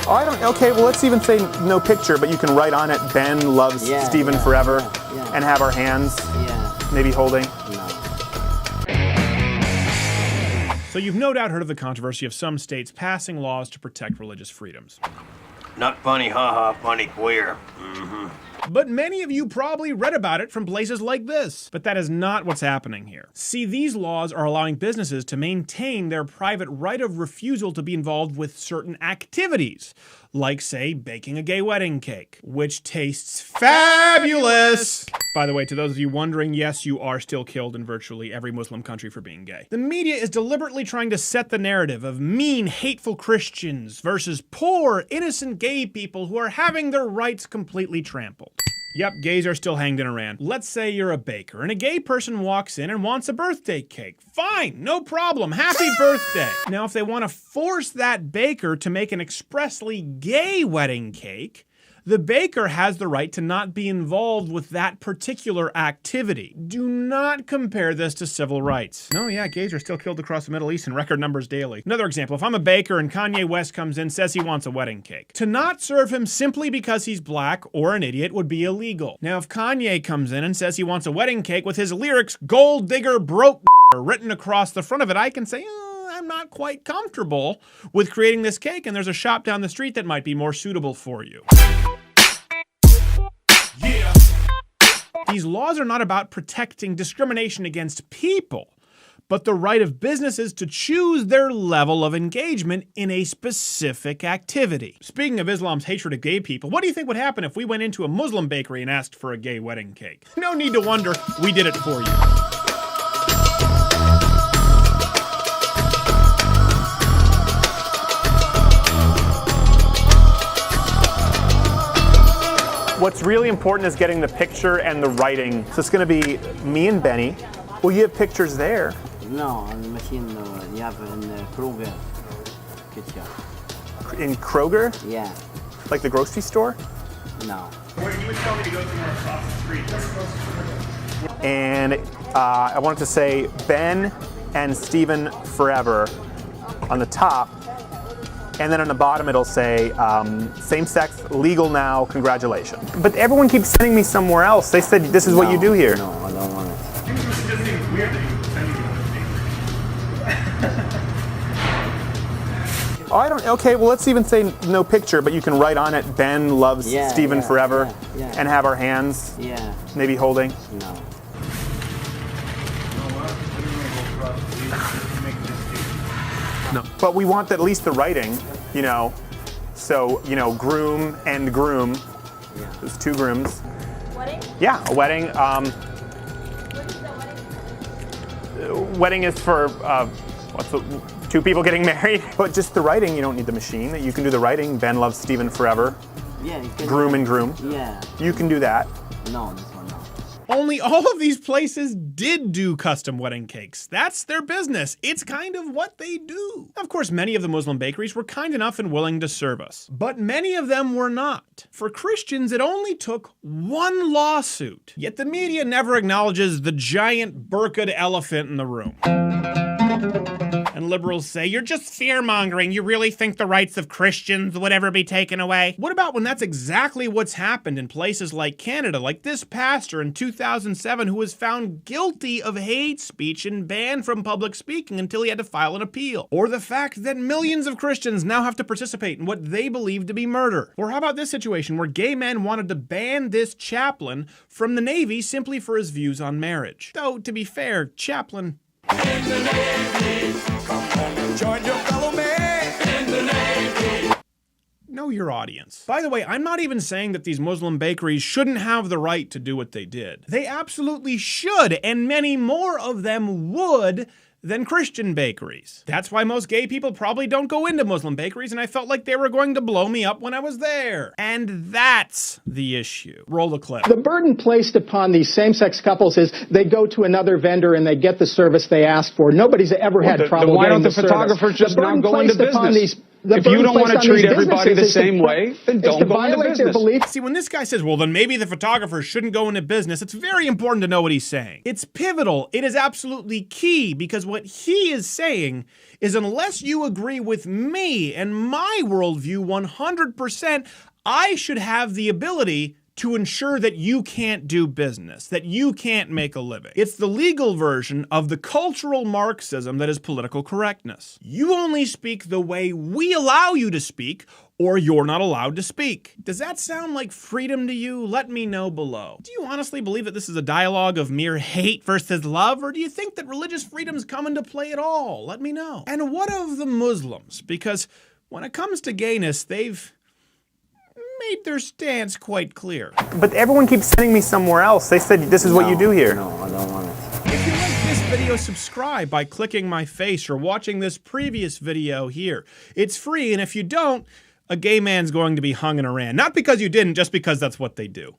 Oh, I don't. Okay, well, let's even say no picture, but you can write on it, Ben loves Stephen forever, and have our hands maybe holding. So you've no doubt heard of the controversy of some states passing laws to protect religious freedoms. Not funny, haha, funny queer. But many of you probably read about it from places like this. But that is not what's happening here. See, these laws are allowing businesses to maintain their private right of refusal to be involved with certain activities, like, say, baking a gay wedding cake, which tastes fabulous! By the way, to those of you wondering, yes, you are still killed in virtually every Muslim country for being gay. The media is deliberately trying to set the narrative of mean, hateful Christians versus poor, innocent gay people who are having their rights completely trampled. Yep, gays are still hanged in Iran. Let's say you're a baker and a gay person walks in and wants a birthday cake. Fine, no problem, happy birthday. Now, if they want to force that baker to make an expressly gay wedding cake, the baker has the right to not be involved with that particular activity. Do not compare this to civil rights. No, yeah, gays are still killed across the Middle East in record numbers daily. Another example, if I'm a baker and Kanye West comes in, says he wants a wedding cake, to not serve him simply because he's black or an idiot would be illegal. Now, if Kanye comes in and says he wants a wedding cake with his lyrics, gold digger broke written across the front of it, I can say, I'm not quite comfortable with creating this cake, and there's a shop down the street that might be more suitable for you. Yeah. These laws are not about protecting discrimination against people, but the right of businesses to choose their level of engagement in a specific activity. Speaking of Islam's hatred of gay people, what do you think would happen if we went into a Muslim bakery and asked for a gay wedding cake? No need to wonder, we did it for you. What's really important is getting the picture and the writing. So it's going to be me and Benny. Well, you have pictures there. No, on the machine you have in Kroger. In Kroger? Yeah. Like the grocery store? No. Where you would tell me to go somewhere across the street. And I wanted to say Ben and Stephen forever on the top. And then on the bottom it'll say, same-sex, legal now, congratulations. But everyone keeps sending me somewhere else. They said this is what you do here. No, I don't want it. It just seems weird that you would send me to Oh, I don't, okay, well, let's even say no picture, but you can write on it, Ben loves Stephen forever, and have our hands maybe holding. No. No. But we want at least the writing, you know, so, you know, groom and groom. Yeah. There's two grooms. Wedding? Yeah, a wedding. What is the wedding? Wedding is for, two people getting married. But just the writing, you don't need the machine. You can do the writing, Ben loves Stephen forever. Yeah, you can. Groom and groom. Yeah. You can do that. No, this one no. Only all of these places did do custom wedding cakes. That's their business. It's kind of what they do. Of course, many of the Muslim bakeries were kind enough and willing to serve us, but many of them were not. For Christians, it only took one lawsuit. Yet the media never acknowledges the giant burqa'd elephant in the room. And liberals say, you're just fear-mongering. You really think the rights of Christians would ever be taken away? What about when that's exactly what's happened in places like Canada, like this pastor in 2007 who was found guilty of hate speech and banned from public speaking until he had to file an appeal? Or the fact that millions of Christians now have to participate in what they believe to be murder? Or how about this situation where gay men wanted to ban this chaplain from the Navy simply for his views on marriage? Though, to be fair, chaplain... In the Navy, come on and join your fellow man. In the Navy. Know your audience. By the way, I'm not even saying that these Muslim bakeries shouldn't have the right to do what they did. They absolutely should, and many more of them would than Christian bakeries. That's why most gay people probably don't go into Muslim bakeries, and I felt like they were going to blow me up when I was there. And that's the issue. Roll the clip. The burden placed upon these same-sex couples is they go to another vendor and they get the service they ask for. Nobody's ever had trouble why getting don't the photographers service. just not go into business? The If you burden don't want placed to on these treat everybody the businesses is to same way, then is to don't go into violate their business. beliefs. See, when this guy says, well, then maybe the photographers shouldn't go into business, it's very important to know what he's saying. It's pivotal. It is absolutely key, because what he is saying is unless you agree with me and my worldview 100%, I should have the ability to ensure that you can't do business, that you can't make a living. It's the legal version of the cultural Marxism that is political correctness. You only speak the way we allow you to speak, or you're not allowed to speak. Does that sound like freedom to you? Let me know below. Do you honestly believe that this is a dialogue of mere hate versus love, or do you think that religious freedoms come into play at all? Let me know. And what of the Muslims? Because when it comes to gayness, they've made their stance quite clear. But everyone keeps sending me somewhere else. They said this is what you do here. No, I don't want it. If you like this video, subscribe by clicking my face or watching this previous video here. It's free, and if you don't, a gay man's going to be hung in Iran. Not because you didn't, just because that's what they do.